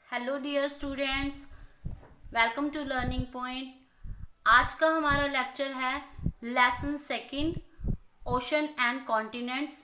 Hello dear students, welcome to learning point. आज का हमारा लेक्चर है lesson second, ocean and continents.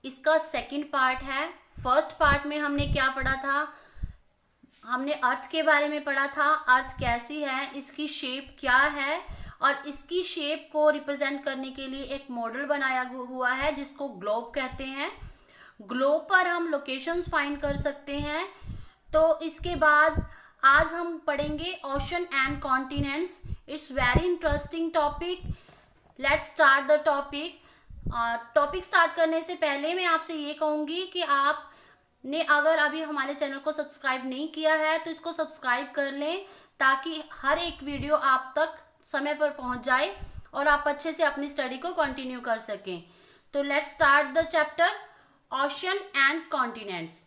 इसका सेकंड पार्ट है। फर्स्ट पार्ट में हमने क्या पढ़ा था? हमने अर्थ के बारे में पढ़ा था। अर्थ कैसी है, इसकी शेप क्या है, और इसकी शेप को रिप्रेजेंट करने के लिए एक मॉडल बनाया हुआ है जिसको ग्लोब कहते हैं। ग्लोब पर हम लोकेशंस फाइंड कर सकते हैं। तो इसके बाद आज हम पढ़ेंगे ocean and continents. It's very interesting topic. Let's start the topic. Topic start करने से पहले मैं आपसे ये कहूँगी कि आपने अगर अभी हमारे चैनल को सब्सक्राइब नहीं किया है तो इसको सब्सक्राइब कर लें, ताकि हर एक वीडियो आप तक समय पर पहुंच जाए और आप अच्छे से अपनी स्टडी को कंटिन्यू कर सकें। तो let's start the chapter ocean and continents.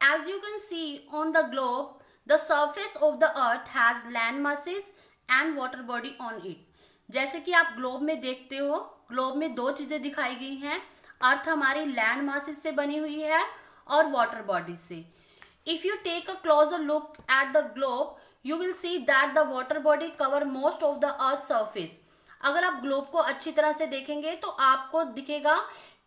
As you can see on the globe, the surface of the earth has land masses and water body on it. जैसे कि आप ग्लोब में देखते हो, ग्लोब में दो चीजें दिखाई गई हैं। अर्थ हमारी लैंड मासेस से बनी हुई है और वाटर बॉडी से। If you take a closer look at the globe, you will see that the water body cover most of the earth surface. अगर आप ग्लोब को अच्छी तरह से देखेंगे तो आपको दिखेगा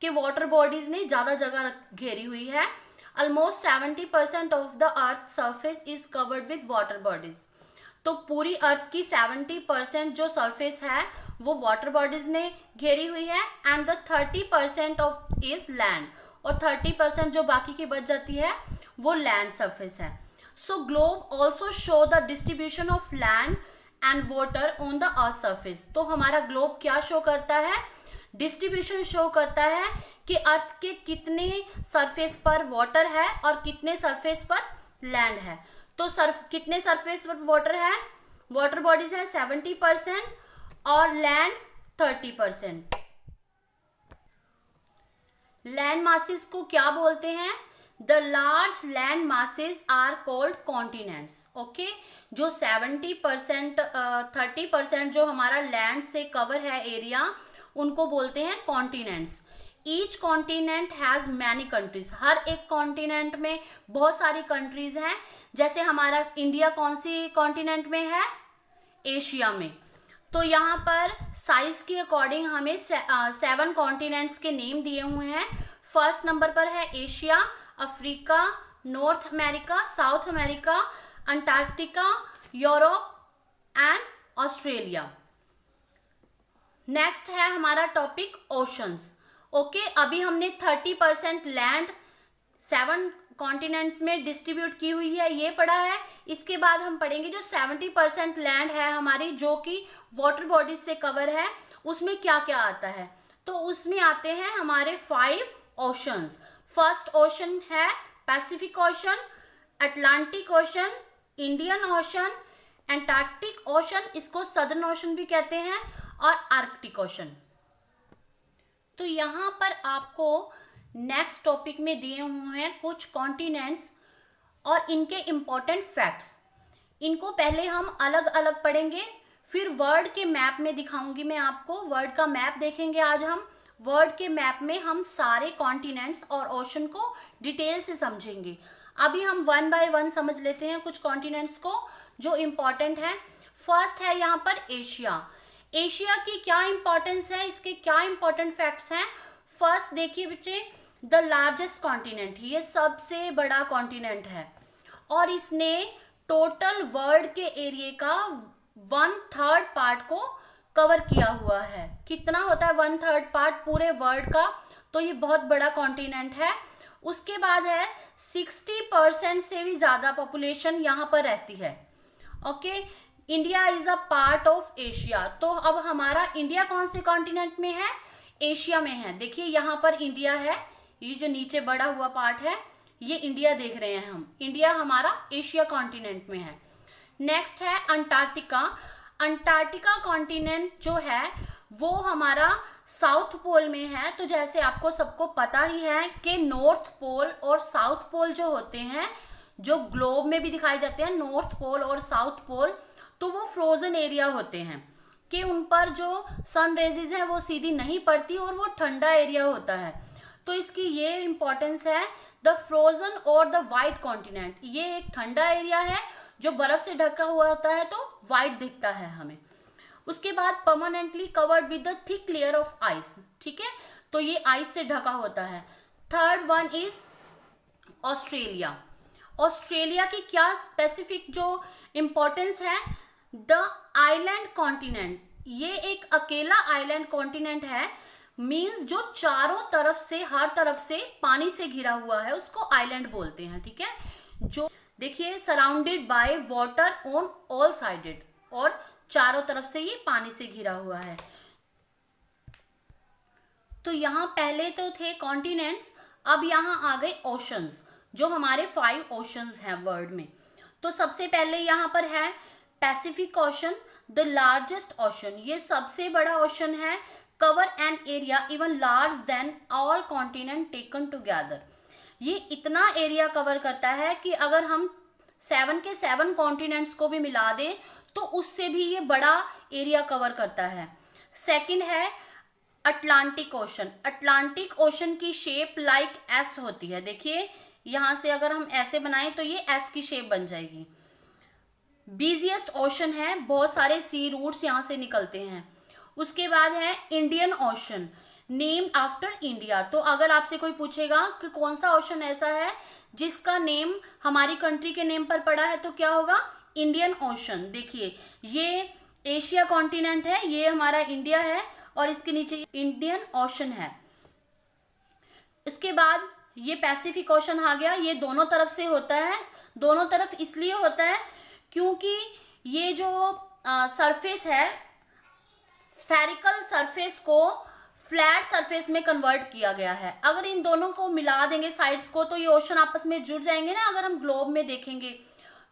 कि वाटर बॉडीज ने ज्यादा जगह घेरी हुई है। Almost 70% of the earth surface is covered with water bodies. तो पूरी अर्थ की 70% जो सरफेस है वो वाटर बॉडीज ने घेरी हुई है, and the 30% of is land, और 30% जो बाकी की बच जाती है वो लैंड सरफेस है। So globe also show the distribution of land and water on the earth surface. तो हमारा ग्लोब क्या शो करता है? डिस्ट्रीब्यूशन शो करता है कि अर्थ के कितने सरफेस पर वाटर है और कितने सरफेस पर लैंड है। तो कितने सरफेस पर वाटर है? वाटर बॉडीज है 70% और लैंड 30%। लैंड मासेस को क्या बोलते हैं? The large land masses are called continents. Okay, जो 70% 30% जो हमारा लैंड से कवर है एरिया, उनको बोलते हैं continents. Each continent has many countries. हर एक कॉन्टिनेंट में बहुत सारी कंट्रीज हैं। जैसे हमारा इंडिया कौन सी कॉन्टिनेंट में है? एशिया में। तो यहाँ पर साइज के अकॉर्डिंग हमें 7 कॉन्टिनेंट्स के नेम दिए हुए हैं। फर्स्ट नंबर पर है Asia, Africa, north America, South America, Antarctica, Europe and Australia. Next है हमारा टॉपिक ओशंस। ओके, अभी हमने 30% लैंड 7 कॉन्टिनेंट्स में डिस्ट्रीब्यूट की हुई है, ये पढ़ा है। इसके बाद हम पढ़ेंगे जो 70% लैंड है हमारी, जो कि वाटर बॉडीज से कवर है, उसमें क्या क्या आता है। तो उसमें आते हैं हमारे 5 ओशंस। फर्स्ट ओशन है Pacific Ocean, Atlantic Ocean, Indian ocean, Antarctic ocean, इसको सदर्न ओशन भी कहते हैं, और आर्कटिक ओशन। तो यहाँ पर आपको नेक्स्ट टॉपिक में दिए हुए हैं कुछ कॉन्टिनेंट्स और इनके इंपॉर्टेंट फैक्ट्स। इनको पहले हम अलग अलग पढ़ेंगे, फिर वर्ल्ड के मैप में दिखाऊंगी मैं आपको। वर्ल्ड का मैप देखेंगे आज हम। वर्ल्ड के मैप में हम सारे कॉन्टिनेंट्स और ओशन को डिटेल से समझेंगे। अभी हम 1 बाय 1 समझ लेते हैं कुछ कॉन्टिनेंट्स को जो इम्पॉर्टेंट है। फर्स्ट है यहाँ पर एशिया। एशिया की क्या इंपॉर्टेंस है, इसके क्या इंपॉर्टेंट फैक्ट्स हैं? फर्स्ट देखिए बच्चे, द लार्जेस्ट कॉन्टिनेंट, ये सबसे बड़ा कॉन्टिनेंट है और इसने टोटल वर्ल्ड के एरिया का 1/3 पार्ट को कवर किया हुआ है। कितना होता है 1/3 पार्ट पूरे वर्ल्ड का? तो ये बहुत बड़ा कॉन्टिनेंट है। उसके बाद है 60% से भी ज्यादा पॉपुलेशन यहाँ पर रहती है। Okay, India is a part of Asia. तो अब हमारा इंडिया कौन से कॉन्टिनेंट में है? एशिया में है। देखिए यहाँ पर इंडिया है, ये जो नीचे बड़ा हुआ पार्ट है ये इंडिया देख रहे हैं हम। इंडिया हमारा एशिया कॉन्टिनेंट में है। नेक्स्ट है अंटार्कटिका। अंटार्कटिका कॉन्टिनेंट जो है वो हमारा साउथ पोल में है। तो जैसे आपको सबको पता ही है कि नॉर्थ पोल और साउथ पोल जो होते हैं, जो ग्लोब में भी दिखाए जाते हैं, नॉर्थ पोल और साउथ पोल, तो वो फ्रोजन एरिया होते हैं कि उन पर जो सन रेजेस है वो सीधी नहीं पड़ती और वो ठंडा एरिया होता है। तो इसकी ये इम्पोर्टेंस है द फ्रोजन और द वाइट कॉन्टिनेंट, ये एक ठंडा एरिया है जो बर्फ से ढका हुआ होता है तो वाइट दिखता है हमें। उसके बाद permanently covered with the thick layer of ice, ठीक है, तो ये आइस से ढका होता है। Third one is Australia. Australia की क्या स्पेसिफिक जो इंपॉर्टेंस है, द आइलैंड कॉन्टिनेंट, ये एक अकेला आइलैंड कॉन्टिनेंट है, मीन्स जो चारों तरफ से, हर तरफ से पानी से घिरा हुआ है उसको आइलैंड बोलते हैं, ठीक है। जो देखिए surrounded by water on all sided, और चारों तरफ से ये पानी से घिरा हुआ है। तो यहाँ पहले तो थे कॉन्टिनेंट्स, अब यहाँ आ गए ओशंस, जो हमारे 5 ओशंस हैं वर्ल्ड में। तो सबसे पहले यहाँ पर है Pacific ocean, the largest ocean, ये सबसे बड़ा ओशन है, cover an area even large than all continent taken together, ये इतना एरिया कवर करता है कि अगर हम 7 के 7 कॉन्टिनेंट्स को भी मिला दें तो उससे भी ये बड़ा एरिया कवर करता है। सेकंड है अटलांटिक ओशन। अटलांटिक ओशन की शेप लाइक एस होती है, देखिए यहां से अगर हम ऐसे बनाएं तो ये एस की शेप बन जाएगी। बिजिएस्ट ओशन है, बहुत सारे सी रूट्स यहां से निकलते हैं। उसके बाद है Indian ocean, named after India, तो अगर आपसे कोई पूछेगा कि कौन सा ओशन ऐसा है जिसका नेम हमारी कंट्री के नेम पर पड़ा है तो क्या होगा, इंडियन ओशन। देखिए ये एशिया कॉन्टिनेंट है, ये हमारा इंडिया है और इसके नीचे इंडियन ओशन है। इसके बाद ये पैसिफिक ओशन आ गया, ये दोनों तरफ से होता है, दोनों तरफ इसलिए होता है क्योंकि ये जो सरफेस है, स्फेरिकल सरफेस को फ्लैट सरफेस में कन्वर्ट किया गया है। अगर इन दोनों को मिला देंगे साइड्स को तो ये ओशन आपस में जुड़ जाएंगे ना, अगर हम ग्लोब में देखेंगे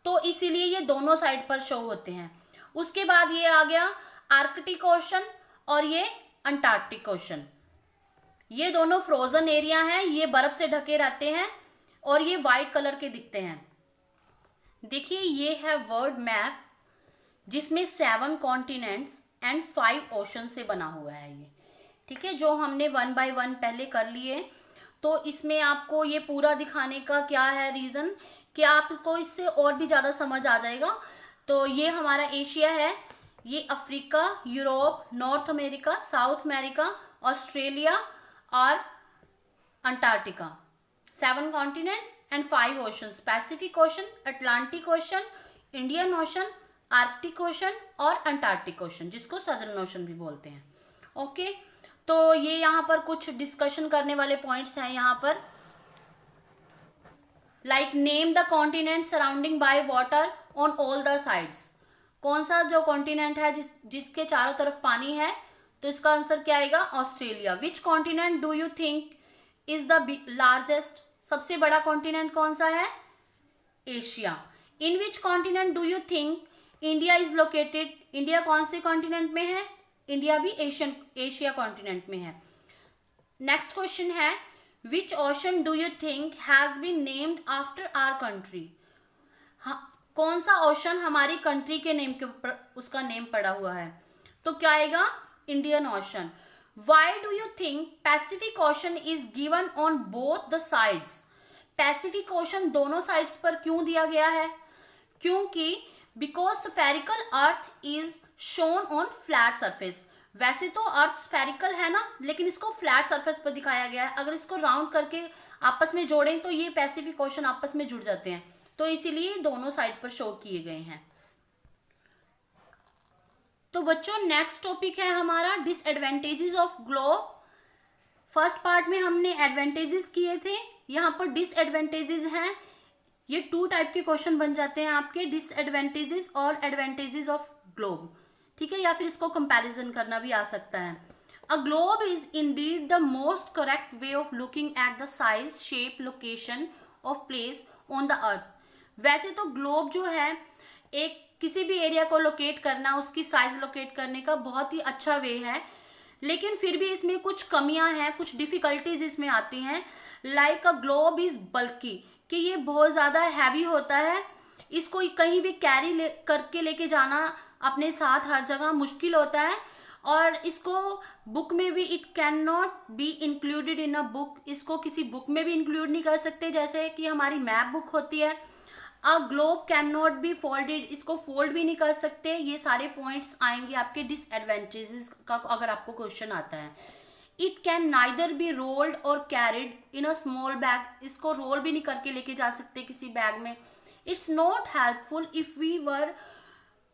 तो इसीलिए ये दोनों साइड पर शो होते हैं। उसके बाद ये आ गया आर्कटिक ओशन और ये अंटार्कटिक ओशन, ये दोनों फ्रोजन एरिया हैं, ये बर्फ से ढके रहते हैं और ये वाइट कलर के दिखते हैं। देखिए ये है वर्ल्ड मैप जिसमें 7 कॉन्टिनेंट्स एंड 5 ओशन से बना हुआ है ये, ठीक है, जो हमने 1 बाय 1 पहले कर लिए। तो इसमें आपको ये पूरा दिखाने का क्या है रीज़न कि आपको इससे और भी ज़्यादा समझ आ जाएगा। तो ये हमारा एशिया है, ये Africa, Europe, North America, South America, Australia और Antarctica, 7 continents and 5 oceans, Pacific Ocean, Atlantic Ocean, Indian Ocean, Arctic Ocean और अंटार्कटिक ओशन, जिसको सदर्न ओशन भी बोलते हैं। ओके, तो ये यहाँ पर कुछ डिस्कशन करने वाले पॉइंट्स हैं यहाँ पर, like name the continent surrounding by water on all the sides, कौन सा जो कॉन्टिनेंट है जिसके चारों तरफ पानी है, तो इसका आंसर क्या आएगा, Australia. Which continent do you think is the largest, सबसे बड़ा कॉन्टिनेंट कौन सा है, Asia. In which continent do you think India is located, India कौन से कॉन्टिनेंट में है, इंडिया भी एशिया कॉन्टिनेंट में है। नेक्स्ट क्वेश्चन है which ocean do you think has been named after our country, कौन सा ओशन हमारी कंट्री के नेम के ऊपर उसका नेम पड़ा हुआ है, तो क्या आएगा, Indian ocean. Why do you think Pacific ocean is given on both the sides, Pacific ocean दोनों साइड्स पर क्यों दिया गया है, क्योंकि because spherical earth is shown on flat surface, वैसे तो अर्थ स्फेरिकल है ना, लेकिन इसको फ्लैट सरफेस पर दिखाया गया है, अगर इसको राउंड करके आपस में जोड़ें तो ये पैसिफिक ओशन आपस में जुड़ जाते हैं, तो इसीलिए दोनों साइड पर शो किए गए हैं। तो बच्चों नेक्स्ट टॉपिक है हमारा disadvantages of globe. First part में हमने एडवांटेजेस किए थे, यहाँ पर डिसएडवांटेजेस हैं, ये 2 टाइप के क्वेश्चन बन जाते हैं आपके, डिसएडवांटेजेस और एडवांटेजेस ऑफ ग्लोब, ठीक है, या फिर इसको कंपैरिजन करना भी आ सकता है। A globe is Indeed the most correct way of looking at the size, shape, location of place on the अर्थ। वैसे तो ग्लोब जो है एक किसी भी एरिया को लोकेट करना, उसकी साइज लोकेट करने का बहुत ही अच्छा वे है, लेकिन फिर भी इसमें कुछ कमियां हैं, कुछ डिफिकल्टीज इसमें आती हैं। लाइक अ ग्लोब इज बल्की, कि ये बहुत ज़्यादा हैवी होता है, इसको कहीं भी कैरी करके लेके जाना अपने साथ हर जगह मुश्किल होता है, और इसको बुक में भी it can not be included in a book, इसको किसी बुक में भी इंक्लूड नहीं कर सकते, जैसे कि हमारी मैप बुक होती है। A globe can not be folded, इसको फोल्ड भी नहीं कर सकते। ये सारे पॉइंट्स आएंगे आपके डिसएडवांटेजेस का अगर आपको क्वेश्चन आता है। It can neither be rolled or carried in a small bag, इसको रोल भी नहीं करके लेके जा सकते किसी बैग में। It's not helpful if we were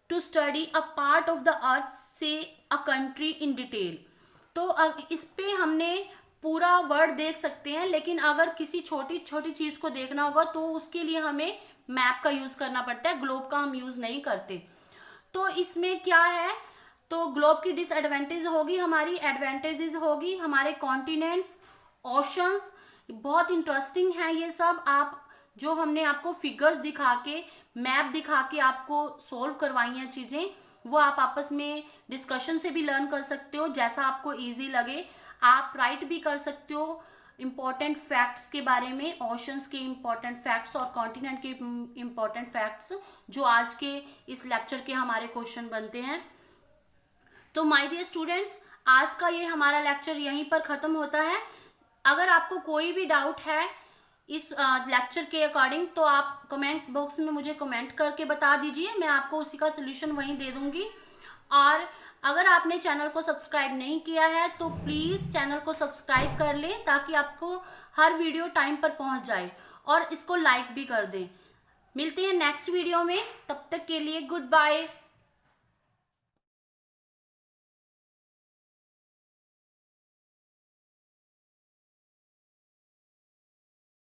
to study a part of the earth से अ कंट्री इन डिटेल। तो इस पे हमने पूरा वर्ड देख सकते हैं, लेकिन अगर किसी छोटी छोटी चीज को देखना होगा तो उसके लिए हमें मैप का यूज करना पड़ता है, ग्लोब का हम यूज नहीं करते। तो इसमें क्या है, तो ग्लोब की डिसएडवांटेज होगी, हमारी एडवांटेजेस होगी, हमारे कॉन्टिनेंट्स, ओशंस। बहुत इंटरेस्टिंग है ये सब। आप जो हमने आपको फिगर्स दिखा के, मैप दिखा के आपको सोल्व करवाई हैं चीजें, वो आप आपस में डिस्कशन से भी लर्न कर सकते हो, जैसा आपको इजी लगे। आप राइट भी कर सकते हो इम्पॉर्टेंट फैक्ट्स के बारे में, ओशंस के इम्पॉर्टेंट फैक्ट्स और कॉन्टिनेंट के इम्पॉर्टेंट फैक्ट्स, जो आज के इस लेक्चर के हमारे क्वेश्चन बनते हैं। तो माय डियर स्टूडेंट्स, आज का ये हमारा लेक्चर यहीं पर ख़त्म होता है। अगर आपको कोई भी डाउट है इस लेक्चर के अकॉर्डिंग, तो आप कमेंट बॉक्स में मुझे कमेंट करके बता दीजिए, मैं आपको उसी का सोल्यूशन वहीं दे दूंगी। और अगर आपने चैनल को सब्सक्राइब नहीं किया है तो प्लीज़ चैनल को सब्सक्राइब कर लें, ताकि आपको हर वीडियो टाइम पर पहुंच जाए, और इसको लाइक भी कर दें। मिलते हैं नेक्स्ट वीडियो में, तब तक के लिए गुड बाय।